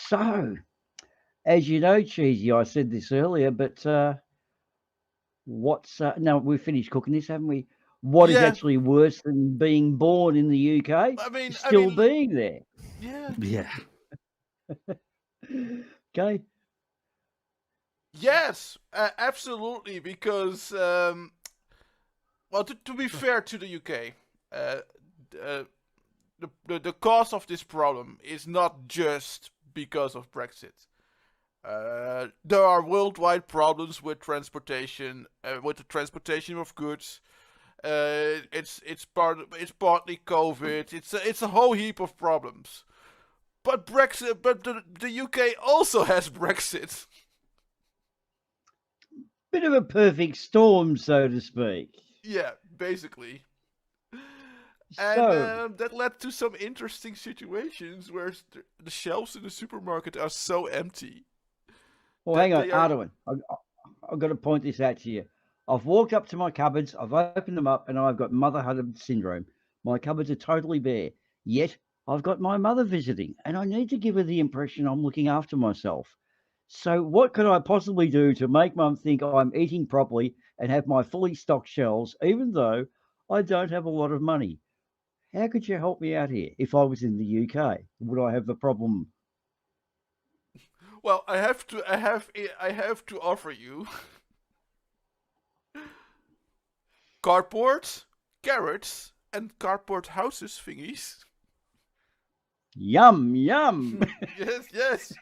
So, as you know, Cheesy, I said this earlier, but now we've finished cooking this, haven't we? What is Yeah, actually worse than being born in the UK? I mean, I Still mean, being there. yeah, Yeah. Okay. yes, absolutely. Because, well, to be fair to the UK, uh, uh, the cause of this problem is not just because of Brexit. There are worldwide problems with transportation, with the transportation of goods. It's partly COVID. It's a whole heap of problems. But Brexit, but the UK also has Brexit. Bit of a perfect storm, so to speak. Yeah, basically. And So, that led to some interesting situations where the shelves in the supermarket are so empty well, that hang on, they are. Ardawen. I've got to point this out to you. I've walked up to my cupboards, I've opened them up, and I've got motherhood syndrome. My cupboards are totally bare. Yet, I've got my mother visiting, and I need to give her the impression I'm looking after myself. So, what could I possibly do to make mum think I'm eating properly and have my fully stocked shelves, even though I don't have a lot of money? How could you help me out here? If I was in the UK, would I have the problem? Well, I have to offer you cardboard, carrots, and cardboard houses thingies. Yum, yum. Yes, yes.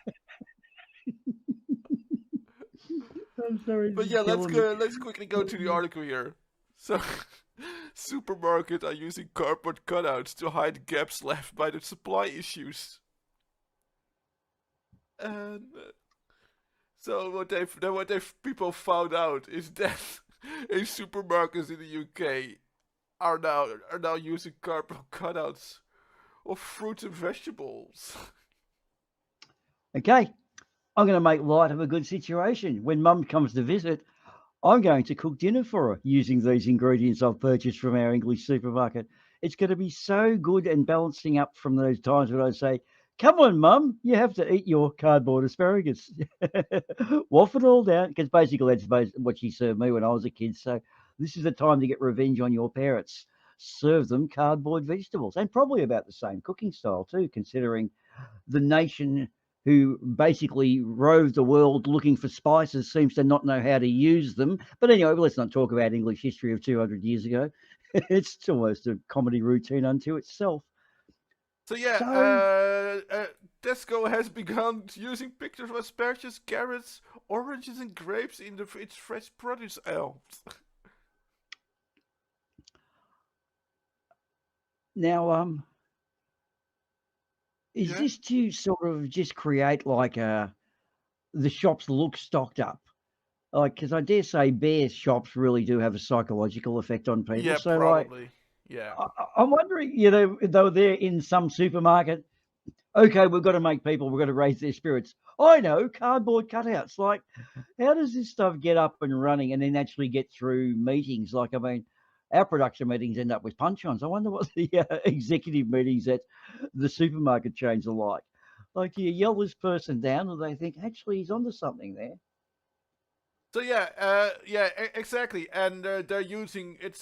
I'm sorry, But this is yeah, let's killing me. go. Let's quickly go to the article here. So, supermarkets are using cardboard cutouts to hide gaps left by the supply issues. And so what they people found out is that in supermarkets in the UK are now using cardboard cutouts of fruits and vegetables. Okay, I'm going to make light of a good situation. When mum comes to visit, I'm going to cook dinner for her using these ingredients I've purchased from our English supermarket. It's going to be so good and balancing up from those times when I say, "Come on, mum, you have to eat your cardboard asparagus." Waff it all down, because basically that's what she served me when I was a kid. So this is the time to get revenge on your parents. Serve them cardboard vegetables, and probably about the same cooking style too, considering the nation who basically roved the world looking for spices seems to not know how to use them. But anyway, let's not talk about English history of 200 years ago. It's almost a comedy routine unto itself. So yeah, So, Tesco has begun using pictures of asparagus, carrots, oranges, and grapes in its fresh produce aisle. now, is Yeah. this to sort of just create like the shops look stocked up? Like, because I dare say bear shops really do have a psychological effect on people. Yeah, So, like, probably. Yeah. I'm wondering, though they're in some supermarket, okay, we've got to make people, we've got to raise their spirits. I know, cardboard cutouts. Like, how does this stuff get up and running and then actually get through meetings? Like, I mean, our production meetings end up with punch-ons. I wonder what the executive meetings at the supermarket chains are like. Like, do you yell this person down, or they think actually he's onto something there? So yeah, exactly, and they're using it's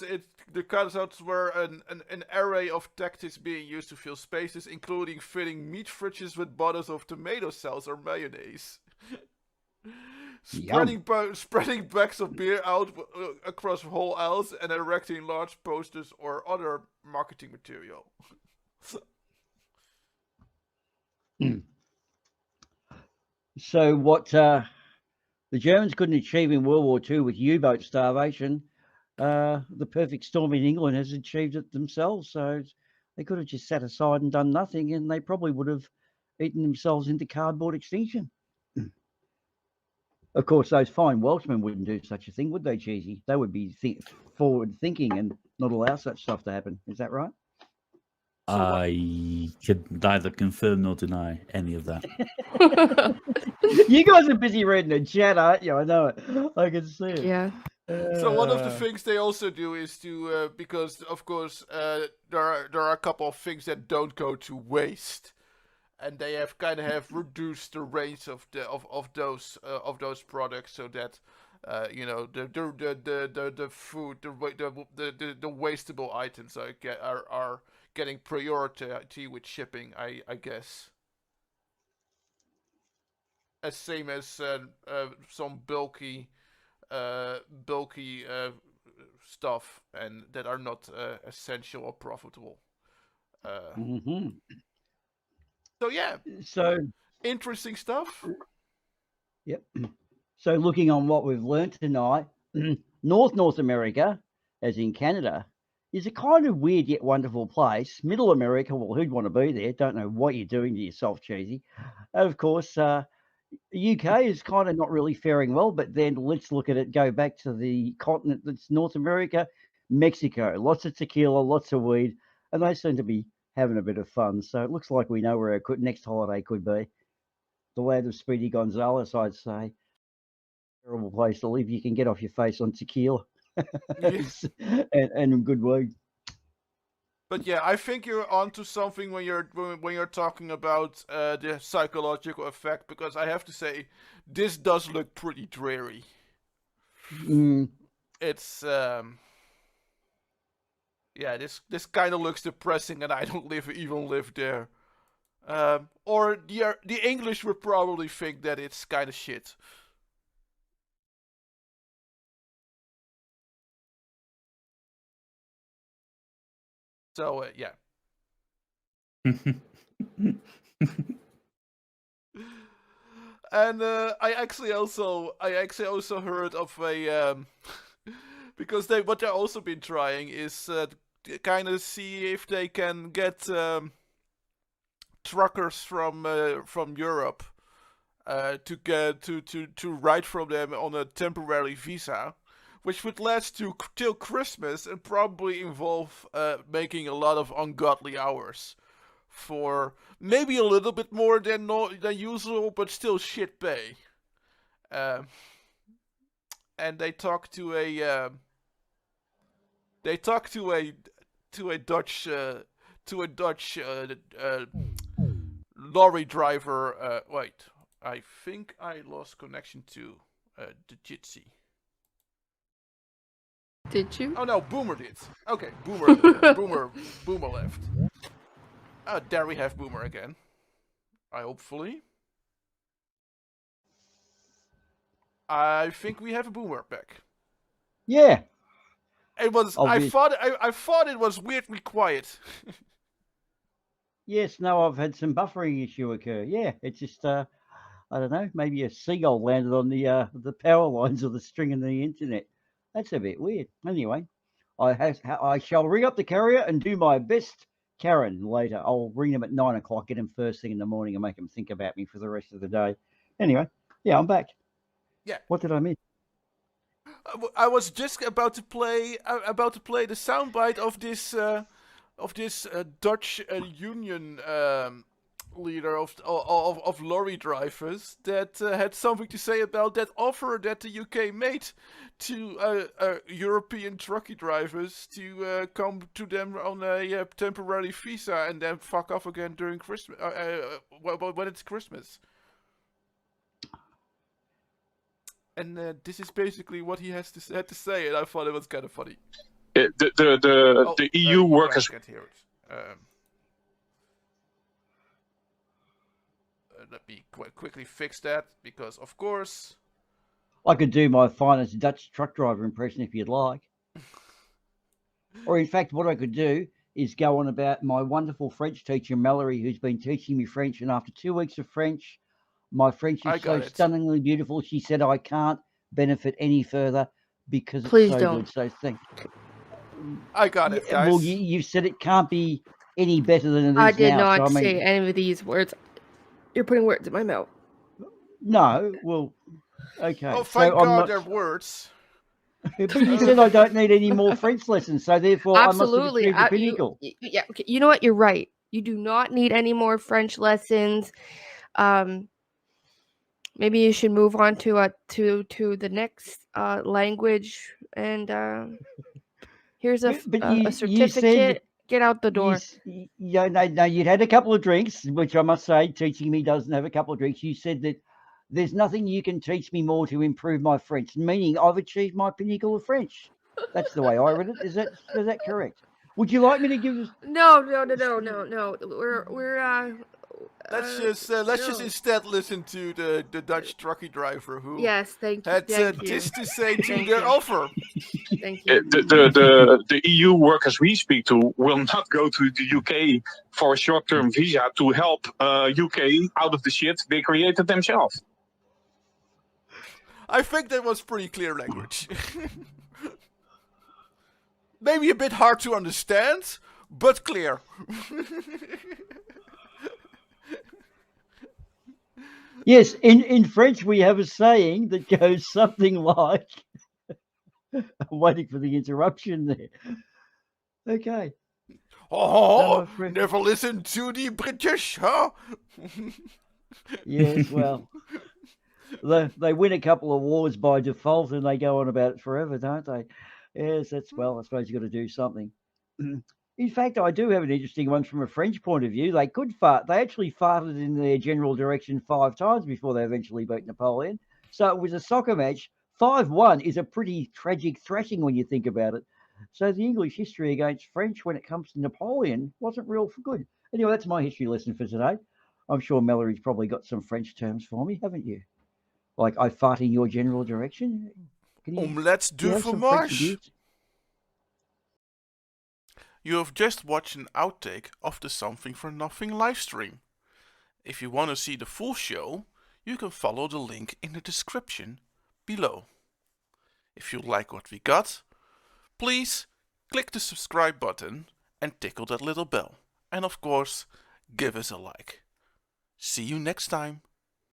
the cutouts were an array of tactics being used to fill spaces, including filling meat fridges with bottles of tomato sauce or mayonnaise, Yum. spreading bags of beer out across whole aisles, and erecting large posters or other marketing material. So what the Germans couldn't achieve in World War II with U-boat starvation, the perfect storm in England has achieved it themselves. So they could have just sat aside and done nothing, and they probably would have eaten themselves into cardboard extinction. Of course, those fine Welshmen wouldn't do such a thing, would they, Cheesy? They would be forward thinking and not allow such stuff to happen. Is that right? So what? I can neither confirm nor deny any of that. You guys are busy reading the chat, aren't you? I know it. I can see it. Yeah. So one of the things they also do is to because of course there are a couple of things that don't go to waste. and they have kind of have reduced the range of those products so that the food the wastable items are getting priority with shipping. I guess as same as some bulky stuff and that are not essential or profitable. Hmm. So yeah, So, interesting stuff. yep. So, looking on what we've learnt tonight, North America, as in Canada, is a kind of weird yet wonderful place. Middle America, well, who'd want to be there? Don't know what you're doing to yourself, Cheesy. And of course, UK is kind of not really faring well, but then let's look at it, go back to the continent that's North America, Mexico. Lots of tequila, lots of weed, and they seem to be having a bit of fun. So it looks like we know where our next holiday could be. The land of Speedy Gonzales, I'd say. Terrible place to live. You can get off your face on tequila Yeah. and good weed. But yeah, I think you're onto something when you're talking about the psychological effect, because I have to say, this does look pretty dreary. Mm. It's yeah, this kind of looks depressing, and I don't even live there. Or the English would probably think that it's kind of shit. So yeah. And I actually also heard of a because what they've also been trying is kind of see if they can get truckers from Europe to get to ride from them on a temporary visa, which would last till Christmas and probably involve making a lot of ungodly hours for maybe a little bit more than usual, but still shit pay. And they talked to a Dutch lorry driver. Wait, I think I lost connection to the Jitsi. Did you? Oh no, Boomer did. Okay, Boomer left. There we have Boomer again. Hopefully. I think we have a Boomer back. Yeah. It was. I thought it was weirdly quiet. Yes. No, I've had some buffering issue occur. Yeah. It's just I don't know. Maybe a seagull landed on the power lines of the string in the internet. That's a bit weird. Anyway, I shall ring up the carrier and do my best. Karen later. I'll ring them at 9 o'clock, get them first thing in the morning, and make them think about me for the rest of the day. Anyway, yeah, I'm back. Yeah. What did I miss? I was just about to play the soundbite of this Dutch union leader of lorry drivers that had something to say about that offer that the UK made to European truckie drivers to come to them on a temporary visa and then fuck off again during Christmas when it's Christmas. And this is basically what he had to say, and I thought it was kind of funny. The EU workers. I can't hear it. Let me quickly fix that, because of course I could do my finest Dutch truck driver impression if you'd like. Or in fact, what I could do is go on about my wonderful French teacher, Mallory, who's been teaching me French, and after 2 weeks of French, my French is so stunningly beautiful. She said I can't benefit any further because Please it's so don't. good. So thank. I got it, guys. Well, you said it can't be any better than it is now. I did not so, I mean, say any of these words. You're putting words in my mouth. No, well, okay. Oh, thank so God, they're words. But you said I don't need any more French lessons, so therefore Absolutely. I must have achieved the pinnacle. Yeah, okay. You know what? You're right. You do not need any more French lessons. Maybe you should move on to the next language, and here's a certificate Get out the door. Yeah, no, you'd had a couple of drinks, which I must say, teaching me doesn't have a couple of drinks. You said that there's nothing you can teach me more to improve my French, meaning I've achieved my pinnacle of French. That's the way I read it. Is that correct? Would you like me to give us? No. We're Let's just instead listen to the Dutch truckie driver who Yes, thank you. had Thank this you. to say to Thank their you. offer. Thank you. The EU workers we speak to will not go to the UK for a short-term visa to help UK out of the shit they created themselves. I think that was pretty clear language. Maybe a bit hard to understand, but clear. Yes, in French we have a saying that goes something like. I'm waiting for the interruption there. Okay. Oh, never listen to the British, huh? Yes, well, they win a couple of wars by default and they go on about it forever, don't they? Yes, that's, well, I suppose you've got to do something. In fact, I do have an interesting one from a French point of view. They could fart. They actually farted in their general direction 5 times before they eventually beat Napoleon. So it was a soccer match. 5-1 is a pretty tragic thrashing when you think about it. So the English history against French when it comes to Napoleon wasn't real for good. Anyway, that's my history lesson for today. I'm sure Mallory's probably got some French terms for me, haven't you? Like I fart in your general direction. Omelets du fromage. You have just watched an outtake of the Something for Nothing livestream. If you want to see the full show, you can follow the link in the description below. If you like what we got, please click the subscribe button and tickle that little bell. And of course, give us a like. See you next time.